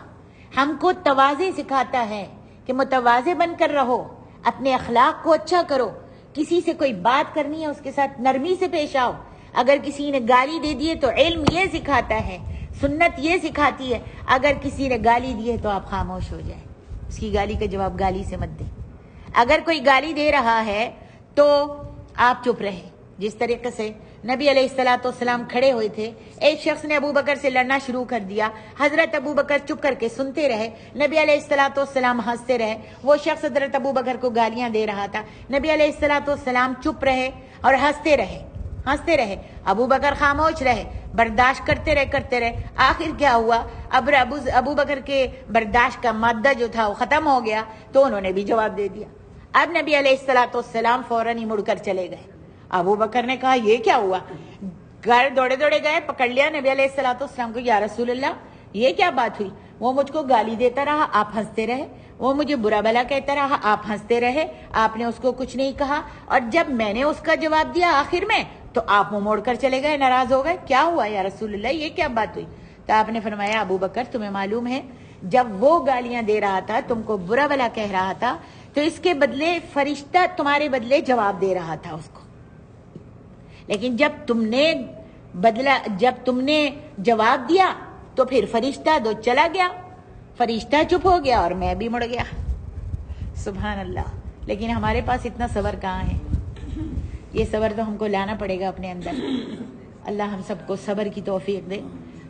ہم کو تواضع سکھاتا ہے کہ متواضع بن کر رہو، اپنے اخلاق کو اچھا کرو، کسی سے کوئی بات کرنی ہے اس کے ساتھ نرمی سے پیش آؤ۔ اگر کسی نے گالی دے دی ہے تو علم یہ سکھاتا ہے، سنت یہ سکھاتی ہے، اگر کسی نے گالی دی ہے تو آپ خاموش ہو جائیں، اس کی گالی کا جواب گالی سے مت دیں۔ اگر کوئی گالی دے رہا ہے تو آپ چپ رہے۔ جس طریقے سے نبی علیہ السلام کھڑے ہوئے تھے، ایک شخص نے ابو بکر سے لڑنا شروع کر دیا، حضرت ابو بکر چپ کر کے سنتے رہے، نبی علیہ السلام ہنستے رہے۔ وہ شخص حضرت ابو بکر کو گالیاں دے رہا تھا، نبی علیہ السلام چپ رہے اور ہنستے رہے، ابو بکر خاموش رہے، برداشت کرتے رہے۔ آخر کیا ہوا؟ اب ابو بکر کے برداشت کا مادہ جو تھا وہ ختم ہو گیا، تو انہوں نے بھی جواب دے دیا۔ اب نبی علیہ السلام فوراً ہی مڑ کر چلے گئے۔ ابو بکر نے کہا یہ کیا ہوا؟ گھر دوڑے گئے، پکڑ لیا نبی علیہ السلام کو، یا رسول اللہ یہ کیا بات ہوئی؟ وہ مجھ کو گالی دیتا رہا، آپ ہنستے رہے، وہ مجھے برا بھلا کہتا رہا، آپ ہنستے رہے، آپ نے اس کو کچھ نہیں کہا، اور جب میں نے اس کا جواب دیا آخر میں تو آپ منہ موڑ کر چلے گئے، ناراض ہو گئے۔ کیا ہوا یا رسول اللہ، یہ کیا بات ہوئی؟ تو آپ نے فرمایا ابو بکر تمہیں معلوم ہے جب وہ گالیاں دے رہا تھا، تم کو برا بھلا کہہ رہا تھا، تو اس کے بدلے فرشتہ تمہارے بدلے جواب دے رہا تھا اس کو، لیکن جب تم نے جواب دیا تو پھر فرشتہ چلا گیا، فرشتہ چپ ہو گیا اور میں بھی مڑ گیا۔ سبحان اللہ۔ لیکن ہمارے پاس اتنا صبر کہاں ہے؟ یہ صبر تو ہم کو لانا پڑے گا اپنے اندر۔ اللہ ہم سب کو صبر کی توفیق دے،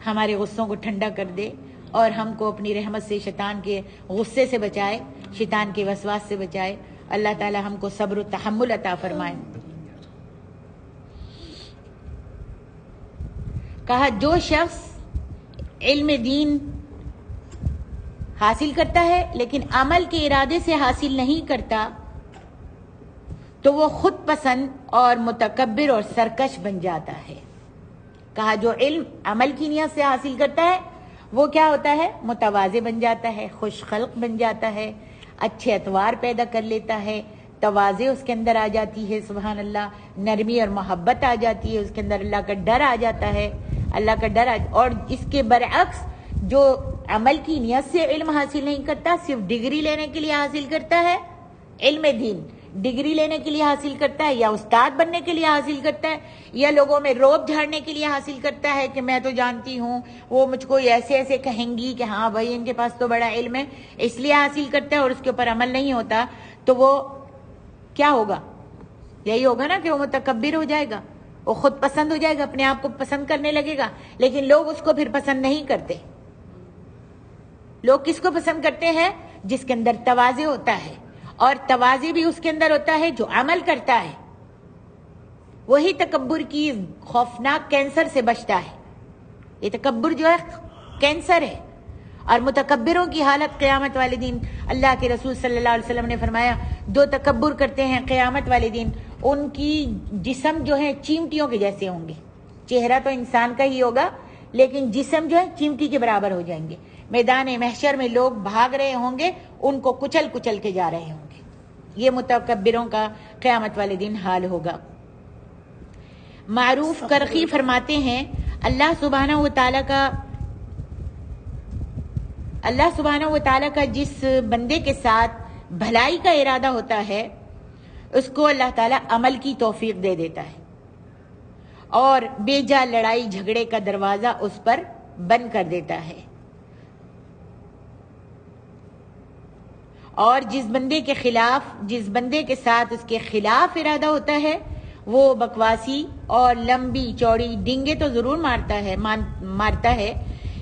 ہمارے غصوں کو ٹھنڈا کر دے، اور ہم کو اپنی رحمت سے شیطان کے غصے سے بچائے، شیطان کے وسواس سے بچائے۔ اللہ تعالی ہم کو صبر و تحمل عطا فرمائے۔ کہا جو شخص علم دین حاصل کرتا ہے لیکن عمل کے ارادے سے حاصل نہیں کرتا تو وہ خود پسند اور متکبر اور سرکش بن جاتا ہے۔ کہا جو علم عمل کی نیت سے حاصل کرتا ہے وہ کیا ہوتا ہے؟ متواضع بن جاتا ہے، خوش خلق بن جاتا ہے، اچھے اطوار پیدا کر لیتا ہے، تواضع اس کے اندر آ جاتی ہے، سبحان اللہ، نرمی اور محبت آ جاتی ہے، اس کے اندر اللہ کا ڈر آ جاتا ہے، اللہ کا ڈر اور اس کے برعکس جو عمل کی نیت سے علم حاصل نہیں کرتا، صرف ڈگری لینے کے لیے حاصل کرتا ہے، علم دین ڈگری لینے کے لیے حاصل کرتا ہے، یا استاد بننے کے لیے حاصل کرتا ہے، یا لوگوں میں روب جھاڑنے کے لیے حاصل کرتا ہے کہ میں تو جانتی ہوں، وہ مجھ کو ایسے کہیں گی کہ ہاں بھائی ان کے پاس تو بڑا علم ہے، اس لیے حاصل کرتا ہے اور اس کے اوپر عمل نہیں ہوتا، تو وہ کیا ہوگا؟ یہی ہوگا نا کہ وہ متکبر ہو جائے گا، وہ خود پسند ہو جائے گا، اپنے آپ کو پسند کرنے لگے گا، لیکن لوگ اس کو پھر پسند نہیں کرتے۔ لوگ کس کو پسند کرتے ہیں؟ جس کے اندر تواضع ہوتا ہے، اور تواضع بھی اس کے اندر ہوتا ہے جو عمل کرتا ہے، وہی تکبر کی خوفناک کینسر سے بچتا ہے۔ یہ تکبر جو ہے کینسر ہے، اور متکبروں کی حالت قیامت والے دن، اللہ کے رسول صلی اللہ علیہ وسلم نے فرمایا 2 تکبر کرتے ہیں قیامت والے دن، ان کی جسم جو ہے چیمٹیوں کے جیسے ہوں گے، چہرہ تو انسان کا ہی ہوگا لیکن جسم جو ہے چیمٹی کے برابر ہو جائیں گے، میدان محشر میں لوگ بھاگ رہے ہوں گے، ان کو کچل کچل کے جا رہے ہوں گے۔ یہ متکبروں کا قیامت والے دن حال ہوگا۔ معروف کرخی فرماتے ہیں اللہ سبحانہ و تعالیٰ کا جس بندے کے ساتھ بھلائی کا ارادہ ہوتا ہے اس کو اللہ تعالیٰ عمل کی توفیق دے دیتا ہے، اور بے جا لڑائی جھگڑے کا دروازہ اس پر بند کر دیتا ہے، اور جس بندے کے ساتھ اس کے خلاف ارادہ ہوتا ہے وہ بکواسی اور لمبی چوڑی ڈنگے تو ضرور مارتا ہے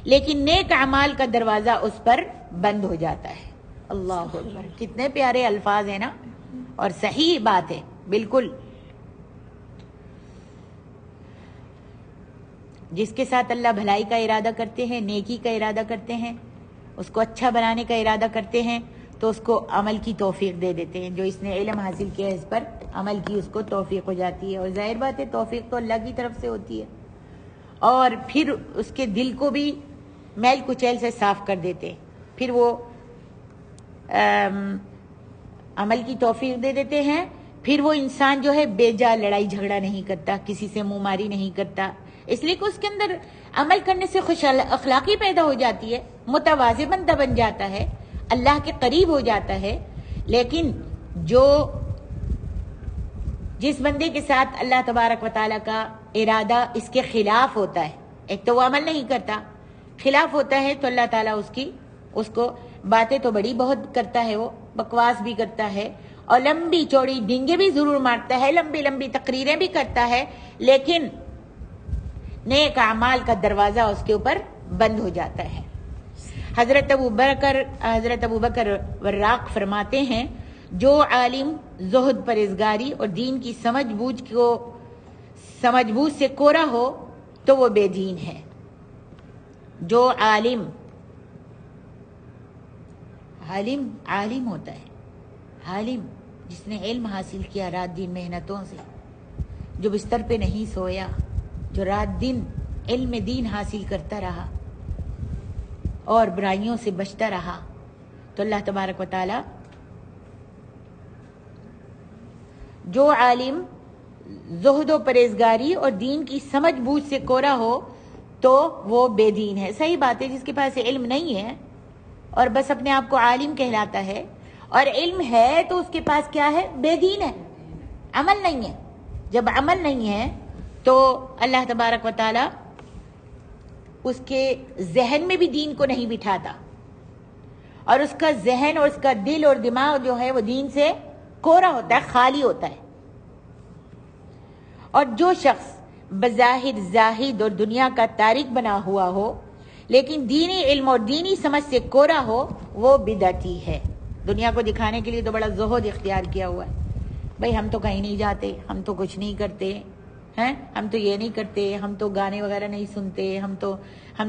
لیکن نیک اعمال کا دروازہ اس پر بند ہو جاتا ہے۔ اللہ اکبر، کتنے پیارے الفاظ ہیں نا، اور صحیح بات ہے بالکل۔ جس کے ساتھ اللہ بھلائی کا ارادہ کرتے ہیں، نیکی کا ارادہ کرتے ہیں، اس کو اچھا بنانے کا ارادہ کرتے ہیں تو اس کو عمل کی توفیق دے دیتے ہیں۔ جو اس نے علم حاصل کیا ہے اس پر عمل کی اس کو توفیق ہو جاتی ہے، اور ظاہر بات ہے توفیق تو اللہ کی طرف سے ہوتی ہے، اور پھر اس کے دل کو بھی میل کچیل سے صاف کر دیتے، پھر وہ عمل کی توفیق دے دیتے ہیں، پھر وہ انسان جو ہے بے جا لڑائی جھگڑا نہیں کرتا، کسی سے منہ ماری نہیں کرتا، اس لیے کہ اس کے اندر عمل کرنے سے خوش اخلاقی پیدا ہو جاتی ہے، متواضع بندہ بن جاتا ہے، اللہ کے قریب ہو جاتا ہے۔ لیکن جس بندے کے ساتھ اللہ تبارک و تعالیٰ کا ارادہ اس کے خلاف ہوتا ہے، ایک تو وہ عمل نہیں کرتا، خلاف ہوتا ہے، تو اللہ تعالیٰ اس کو باتیں تو بڑی بہت کرتا ہے، وہ بکواس بھی کرتا ہے اور لمبی چوڑی ڈنگے بھی ضرور مارتا ہے، لمبی لمبی تقریریں بھی کرتا ہے، لیکن نیک اعمال کا دروازہ اس کے اوپر بند ہو جاتا ہے۔ حضرت ابوبکر وراق فرماتے ہیں جو عالم زہد پرہیزگاری اور دین کی سمجھ بوجھ سے کورا ہو تو وہ بے دین ہے۔ جو عالم ہوتا ہے، عالم جس نے علم حاصل کیا رات دن محنتوں سے، جو بستر پہ نہیں سویا، جو رات دن علم دین حاصل کرتا رہا اور برائیوں سے بچتا رہا، تو اللہ تبارک و تعالی جو عالم زہد و پرہیزگاری اور دین کی سمجھ بوجھ سے کورا ہو تو وہ بے دین ہے۔ صحیح بات ہے، جس کے پاس علم نہیں ہے اور بس اپنے آپ کو عالم کہلاتا ہے، اور علم ہے تو اس کے پاس کیا ہے؟ بے دین ہے، عمل نہیں ہے۔ جب عمل نہیں ہے تو اللہ تبارک و تعالی اس کے ذہن میں بھی دین کو نہیں بٹھاتا، اور اس کا ذہن اور اس کا دل اور دماغ جو ہے وہ دین سے کورا ہوتا ہے، خالی ہوتا ہے۔ اور جو شخص بظاہر زاہد اور دنیا کا تارک بنا ہوا ہو لیکن دینی علم اور دینی سمجھ سے کورا ہو وہ بدعتی ہے۔ دنیا کو دکھانے کے لیے تو بڑا زہد اختیار کیا ہوا ہے، بھئی ہم تو کہیں نہیں جاتے، ہم تو کچھ نہیں کرتے ہیں، ہم تو یہ نہیں کرتے، ہم تو گانے وغیرہ نہیں سنتے، ہم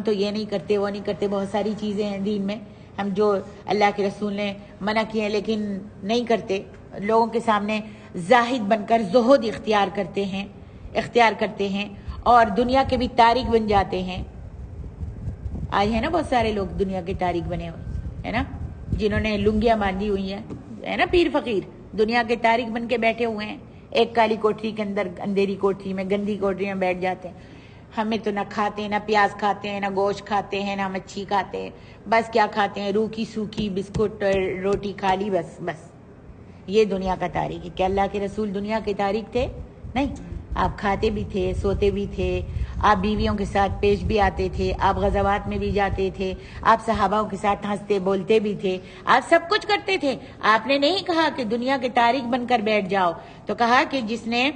تو یہ نہیں کرتے، وہ نہیں کرتے، بہت ساری چیزیں ہیں دین میں ہم جو اللہ کے رسول نے منع کیے ہیں لیکن نہیں کرتے، لوگوں کے سامنے زاہد بن کر زہد اختیار کرتے ہیں اور دنیا کے بھی تارک بن جاتے ہیں۔ آج ہے نا بہت سارے لوگ دنیا کے تارک بنے ہوئے ہے نا، جنہوں نے لنگیاں باندھی ہوئی ہیں، ہے نا، پیر فقیر دنیا کے تارک بن کے بیٹھے ہوئے ہیں، ایک کالی کوٹری کے اندر اندھیری کوٹری میں گندی کوٹری میں بیٹھ جاتے ہیں۔ ہمیں تو نہ کھاتے ہیں، نہ پیاز کھاتے ہیں، نہ گوشت کھاتے ہیں، نہ مچھی کھاتے ہیں، بس کیا کھاتے ہیں؟ روکھی سوکھی بسکٹ روٹی کھا لی، بس یہ دنیا کا تارک ہے۔ کیا اللہ کے رسول دنیا کے تارک تھے؟ نہیں، آپ کھاتے بھی تھے، سوتے بھی تھے، آپ بیویوں کے ساتھ پیش بھی آتے تھے، آپ غزوات میں بھی جاتے تھے، آپ صحابہ کے ساتھ ہنستے بولتے بھی تھے، آپ سب کچھ کرتے تھے۔ آپ نے نہیں کہا کہ دنیا کے تارک بن کر بیٹھ جاؤ، تو کہا کہ جس نے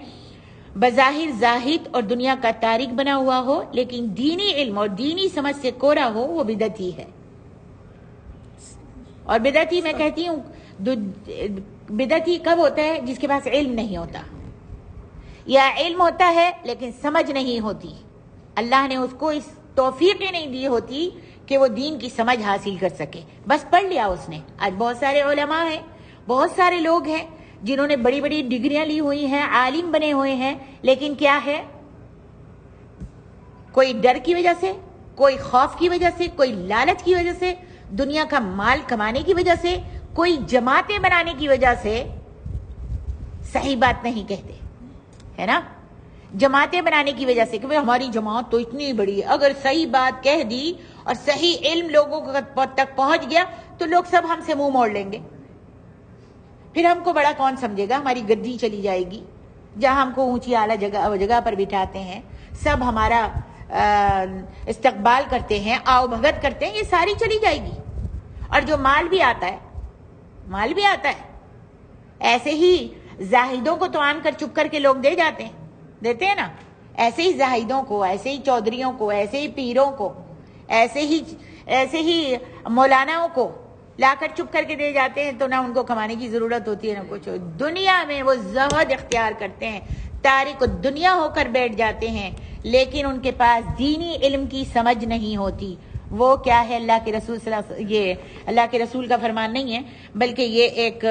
بظاہر زاہد اور دنیا کا تارک بنا ہوا ہو لیکن دینی علم اور دینی سمجھ سے کورا ہو وہ بدعتی ہے۔ اور بدعتی میں کہتی ہوں بدعتی کب ہوتا ہے؟ جس کے پاس علم نہیں ہوتا، یا علم ہوتا ہے لیکن سمجھ نہیں ہوتی، اللہ نے اس کو اس توفیق ہی نہیں دی ہوتی کہ وہ دین کی سمجھ حاصل کر سکے، بس پڑھ لیا اس نے۔ آج بہت سارے علماء ہیں، بہت سارے لوگ ہیں جنہوں نے بڑی بڑی ڈگریاں لی ہوئی ہیں، عالم بنے ہوئے ہیں، لیکن کیا ہے؟ کوئی ڈر کی وجہ سے، کوئی خوف کی وجہ سے، کوئی لالچ کی وجہ سے، دنیا کا مال کمانے کی وجہ سے، کوئی جماعتیں بنانے کی وجہ سے صحیح بات نہیں کہتے، ہے نا؟ جماعتیں بنانے کی وجہ سے کہ ہماری جماعت تو اتنی بڑی ہے، اگر صحیح بات کہہ دی اور صحیح علم لوگوں تک پہنچ گیا تو لوگ سب ہم سے منہ موڑ لیں گے، پھر ہم کو بڑا کون سمجھے گا، ہماری گدی چلی جائے گی، جہاں ہم کو اونچی اعلیٰ جگہ پر بٹھاتے ہیں، سب ہمارا استقبال کرتے ہیں، آؤ بھگت کرتے ہیں، یہ ساری چلی جائے گی۔ اور جو مال بھی آتا ہے ایسے ہی زاہدوں کو تو آن کر چپ کر کے لوگ دیتے ہیں نا، ایسے ہی زاہدوں کو، ایسے ہی چودھریوں کو، ایسے ہی پیروں کو، ایسے ہی مولاناؤں کو لا کر چپ کر کے دے جاتے ہیں، تو نہ ان کو کمانے کی ضرورت ہوتی ہے نہ کچھ، دنیا میں وہ زہد اختیار کرتے ہیں، تارک دنیا ہو کر بیٹھ جاتے ہیں، لیکن ان کے پاس دینی علم کی سمجھ نہیں ہوتی۔ وہ کیا ہے؟ اللہ کے رسول صلی اللہ علیہ وسلم، یہ اللہ کے رسول کا فرمان نہیں ہے بلکہ یہ ایک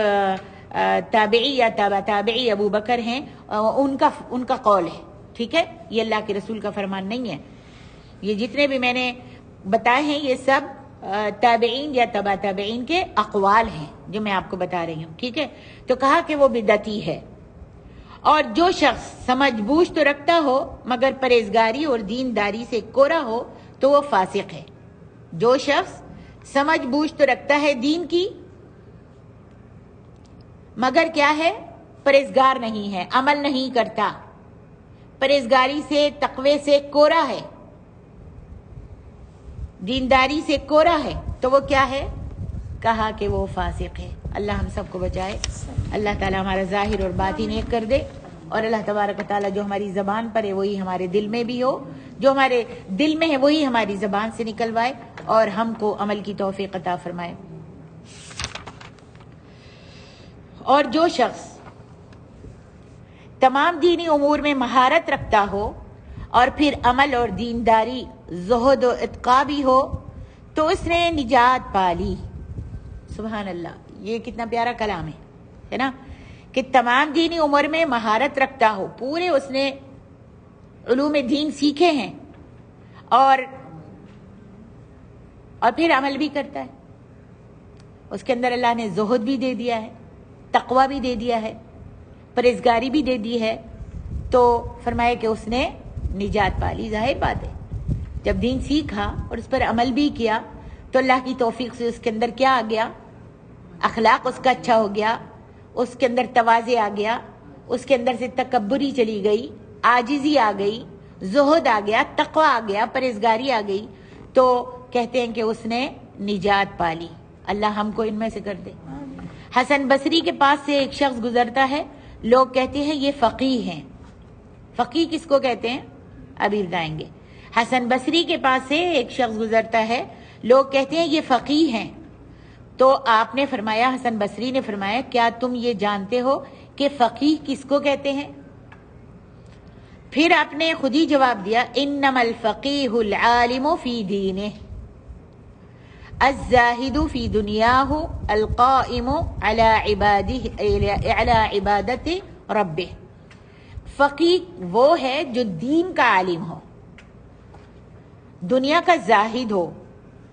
تابعی یا تابعی ابو بکر ہیں، ان کا قول ہے، ٹھیک ہے؟ یہ اللہ کے رسول کا فرمان نہیں ہے، یہ جتنے بھی میں نے بتائے ہیں یہ سب تابعین یا تبع تابعین کے اقوال ہیں جو میں آپ کو بتا رہی ہوں، ٹھیک ہے؟ تو کہا کہ وہ بدعتی ہے، اور جو شخص سمجھ بوجھ تو رکھتا ہو مگر پرہیزگاری اور دینداری سے کورا ہو تو وہ فاسق ہے۔ جو شخص سمجھ بوجھ تو رکھتا ہے دین کی مگر کیا ہے؟ پرہیزگار نہیں ہے، عمل نہیں کرتا، پرہیزگاری سے، تقوی سے کورا ہے، دینداری سے کورا ہے، تو وہ کیا ہے؟ کہا کہ وہ فاسق ہے۔ اللہ ہم سب کو بچائے، اللہ تعالیٰ ہمارا ظاہر اور باطن ایک کر دے، اور اللہ تبارک و تعالیٰ جو ہماری زبان پر ہے وہی ہمارے دل میں بھی ہو، جو ہمارے دل میں ہے وہی ہماری زبان سے نکلوائے، اور ہم کو عمل کی توفیق عطا فرمائے۔ اور جو شخص تمام دینی امور میں مہارت رکھتا ہو اور پھر عمل اور دینداری، زہد و اتقا بھی ہو تو اس نے نجات پا لی۔ سبحان اللہ، یہ کتنا پیارا کلام ہے نا، کہ تمام دینی امور میں مہارت رکھتا ہو، پورے اس نے علوم دین سیکھے ہیں، اور پھر عمل بھی کرتا ہے، اس کے اندر اللہ نے زہد بھی دے دیا ہے، تقوی بھی دے دیا ہے، پرہیزگاری بھی دے دی ہے، تو فرمایا کہ اس نے نجات پا لی۔ ظاہر بات ہے، جب دین سیکھا اور اس پر عمل بھی کیا تو اللہ کی توفیق سے اس کے اندر کیا آ گیا؟ اخلاق اس کا اچھا ہو گیا، اس کے اندر تواضع آ گیا، اس کے اندر سے تکبری چلی گئی، عاجزی آ گئی، زہد آ گیا، تقوی آ گیا، پرہیزگاری آ گئی، تو کہتے ہیں کہ اس نے نجات پا لی۔ اللہ ہم کو ان میں سے کر دے۔ حسن بصری کے پاس سے ایک شخص گزرتا ہے، لوگ کہتے ہیں یہ فقیہ ہیں۔ فقیہ کس کو کہتے ہیں؟ ابھی بتائیں گے۔ حسن بصری کے پاس سے ایک شخص گزرتا ہے، لوگ کہتے ہیں یہ فقیہ ہیں، تو آپ نے فرمایا، حسن بصری نے فرمایا، کیا تم یہ جانتے ہو کہ فقیہ کس کو کہتے ہیں؟ پھر آپ نے خود ہی جواب دیا، انما الفقیہ العالم فی دینہ الزاہد فی دنیاہ القائم علی عبادت ربہ۔ فقیہ وہ ہے جو دین کا عالم ہو، دنیا کا زاہد ہو،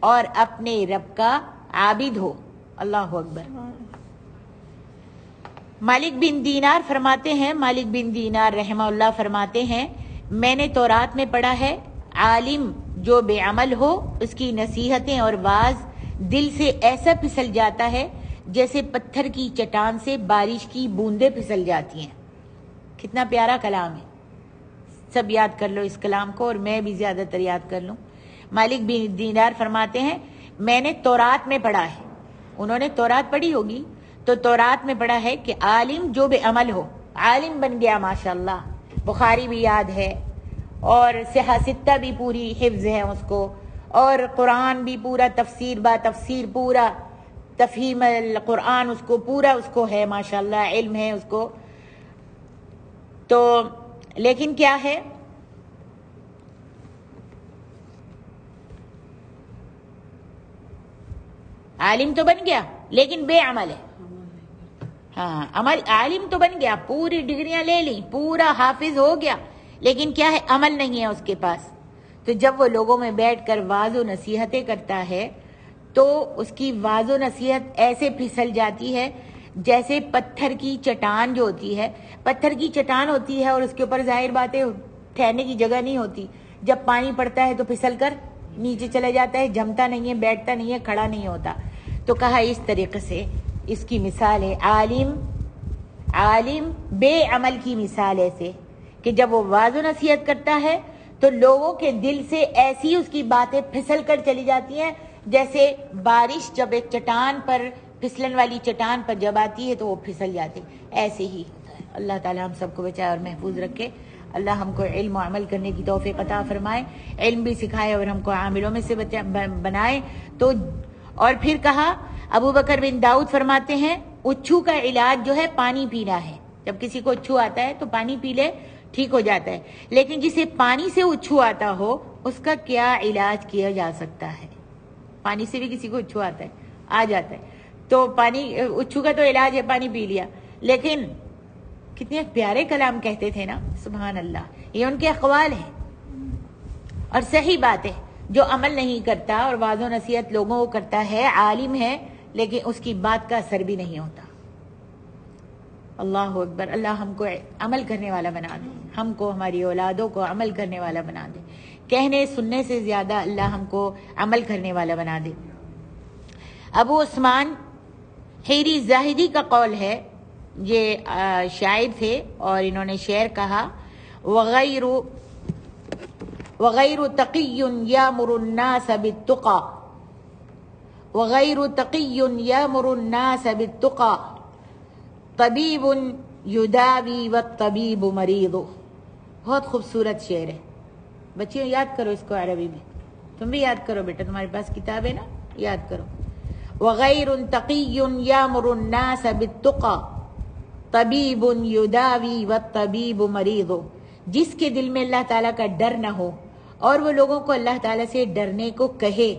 اور اپنے رب کا عابد ہو۔ اللہ اکبر۔ مالک بن دینار فرماتے ہیں، مالک بن دینار رحمہ اللہ فرماتے ہیں، میں نے تورات میں پڑھا ہے، عالم جو بے عمل ہو اس کی نصیحتیں اور واعظ دل سے ایسا پھسل جاتا ہے جیسے پتھر کی چٹان سے بارش کی بوندیں پھسل جاتی ہیں۔ کتنا پیارا کلام ہے، سب یاد کر لو اس کلام کو، اور میں بھی زیادہ تر یاد کر لوں۔ مالک بن دینار فرماتے ہیں، میں نے تورات میں پڑھا ہے، انہوں نے تورات پڑھی ہوگی تو تورات میں پڑھا ہے کہ عالم جو بے عمل ہو، عالم بن گیا ماشاءاللہ، بخاری بھی یاد ہے، اور صحیح ستہ بھی پوری حفظ ہے اس کو، اور قرآن بھی پورا تفسیر با تفسیر پورا تفہیم القرآن اس کو پورا اس کو ہے ماشاءاللہ، علم ہے اس کو. تو لیکن کیا ہے، عالم تو بن گیا لیکن بے عمل ہے. ہاں عمل، عالم تو بن گیا، پوری ڈگریاں لے لی، پورا حافظ ہو گیا، لیکن کیا ہے، عمل نہیں ہے اس کے پاس. تو جب وہ لوگوں میں بیٹھ کر واعظ و نصیحتیں کرتا ہے تو اس کی واعظ و نصیحت ایسے پھسل جاتی ہے جیسے پتھر کی چٹان جو ہوتی ہے، پتھر کی چٹان ہوتی ہے اور اس کے اوپر ظاہر باتیں ٹھہرنے کی جگہ نہیں ہوتی، جب پانی پڑتا ہے تو پھسل کر نیچے چلے جاتا ہے، جمتا نہیں ہے، بیٹھتا نہیں ہے، کھڑا نہیں ہوتا. تو کہا اس طریقے سے اس کی مثال ہے عالم بے عمل کی مثال ایسے کہ جب وہ واعظ و نصیحت کرتا ہے تو لوگوں کے دل سے ایسی اس کی باتیں پھسل کر چلی جاتی ہیں جیسے بارش جب ایک چٹان پر، پھسلن والی چٹان پر جب آتی ہے تو وہ پھسل جاتی، ایسے ہی ہوتا ہے. اللہ تعالی ہم سب کو بچائے اور محفوظ رکھے. اللہ ہم کو علم و عمل کرنے کی توفیق عطا فرمائے، علم بھی سکھائے اور ہم کو عاملوں میں سے بنائے. تو اور پھر کہا، ابو بکر بن داؤد فرماتے ہیں اچھو کا علاج جو ہے پانی پینا ہے. جب کسی کو اچھو آتا ہے تو پانی پی لے، ٹھیک ہو جاتا ہے. لیکن جسے پانی سے اچھو آتا ہو اس کا کیا علاج کیا جا سکتا ہے؟ پانی سے بھی کسی کو اچھو آتا ہے، آ جاتا ہے، تو پانی اچھو کا تو علاج ہے، پانی پی لیا. لیکن کتنے پیارے کلام کہتے تھے نا، سبحان اللہ. یہ ان کے اقوال ہیں اور صحیح بات ہے. جو عمل نہیں کرتا اور واعظ و نصیحت لوگوں کو کرتا ہے، عالم ہے لیکن اس کی بات کا اثر بھی نہیں ہوتا. اللہ اکبر. اللہ ہم کو عمل کرنے والا بنا دے، ہم کو ہماری اولادوں کو عمل کرنے والا بنا دے. کہنے سننے سے زیادہ اللہ ہم کو عمل کرنے والا بنا دے. ابو عثمان حیری زاہدی کا قول ہے، یہ شاعر تھے اور انہوں نے شعر کہا، وغیر تقی یامر الناس بالتقى وغیر تقی یامر الناس بالتقى طبیب یداوی والطبیب مریض. بہت خوبصورت شعر ہے. بچیوں یاد کرو اس کو عربی میں، تم بھی یاد کرو بیٹا، تمہارے پاس کتاب ہے نا، یاد کرو. وغیر تقی یامر الناس بالتقى طبیب یداوی والطبیب مریض. جس کے دل میں اللہ تعالیٰ کا ڈر نہ ہو اور وہ لوگوں کو اللہ تعالیٰ سے ڈرنے کو کہے،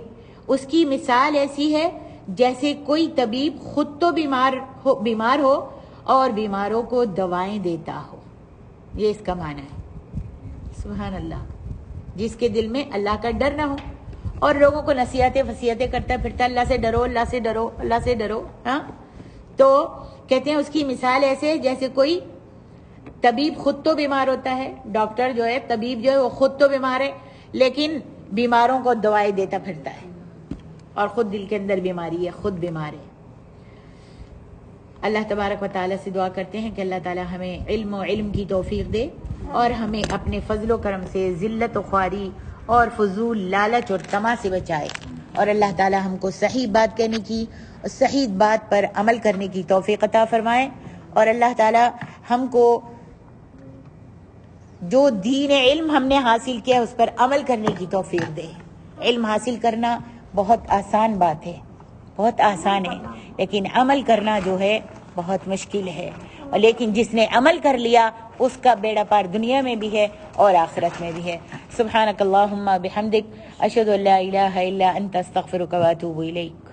اس کی مثال ایسی ہے جیسے کوئی طبیب خود تو بیمار ہو اور بیماروں کو دوائیں دیتا ہو. یہ اس کا معنی ہے. سبحان اللہ. جس کے دل میں اللہ کا ڈر نہ ہو اور لوگوں کو نصیحتیں وصیتیں کرتا پھرتا، اللہ سے ڈرو، اللہ سے ڈرو، اللہ سے ڈرو. ہاں، تو کہتے ہیں اس کی مثال ایسے جیسے کوئی طبیب خود تو بیمار ہوتا ہے، ڈاکٹر جو ہے، طبیب جو ہے وہ خود تو بیمار ہے لیکن بیماروں کو دوائیں دیتا پھرتا ہے اور خود دل کے اندر بیماری ہے، خود بیمار ہے. اللہ تبارک و تعالیٰ سے دعا کرتے ہیں کہ اللہ تعالیٰ ہمیں علم و علم کی توفیق دے اور ہمیں اپنے فضل و کرم سے ذلت و خواری اور فضول لالچ اور طمع سے بچائے، اور اللہ تعالیٰ ہم کو صحیح بات کہنے کی اور صحیح بات پر عمل کرنے کی توفیق عطا فرمائے، اور اللہ تعالیٰ ہم کو جو دین علم ہم نے حاصل کیا اس پر عمل کرنے کی توفیق دے. علم حاصل کرنا بہت آسان بات ہے، بہت آسان ہے، لیکن عمل کرنا جو ہے بہت مشکل ہے. لیکن جس نے عمل کر لیا اس کا بیڑا پار دنیا میں بھی ہے اور آخرت میں بھی ہے. سبحانک اللہم بحمدک، اشہد ان لا الہ الا انت، استغفرک واتوب الیک.